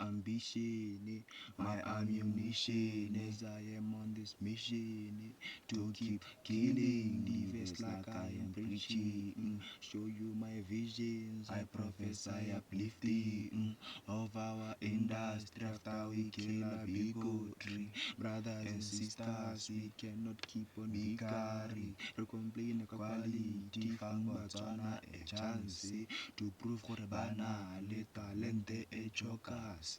ambition, my ammunition, as I am on this mission to keep killing the verse like I am preaching. Show you my visions, I prophesy uplifting of our industry after we kill a bigotry. Brothers and sisters, we cannot keep on bickering. Re complain quality, fang batswana a chance to prove gore bana le talente e chokers.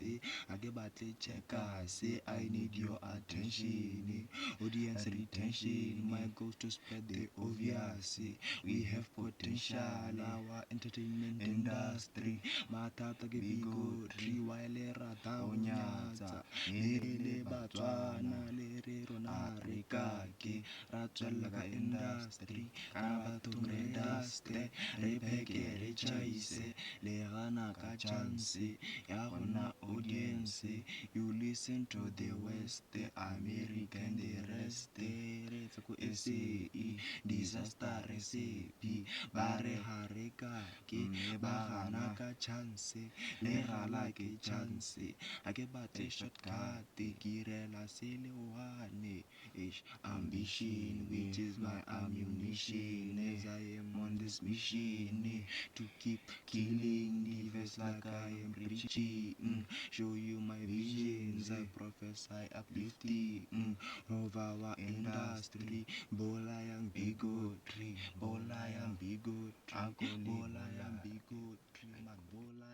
Ake batle checkers, I need your attention. Audience retention, my goal to spread the obvious. We have potential, our entertainment industry. Matata ke bigotry, while rata o nyatsa. Le batswana le re rona re kake ra tswella ka industry ka bathong re daste re pheke re chaise le gana ka chance ya gona audience. You listen to the West, the American, the rest. Re tsa ko SAE disaster recipe ba re hare kake ba gana ka chance le gala ke chance a ke batle shortcut ke irela se le one ambition which is my ammunition as I am on this mission to keep killing the verse like I am preaching. Show you my visions, I prophesy uplifting of our industry. Bola yang bigotry, bola yang bigotry, bola yang bigotry, man bola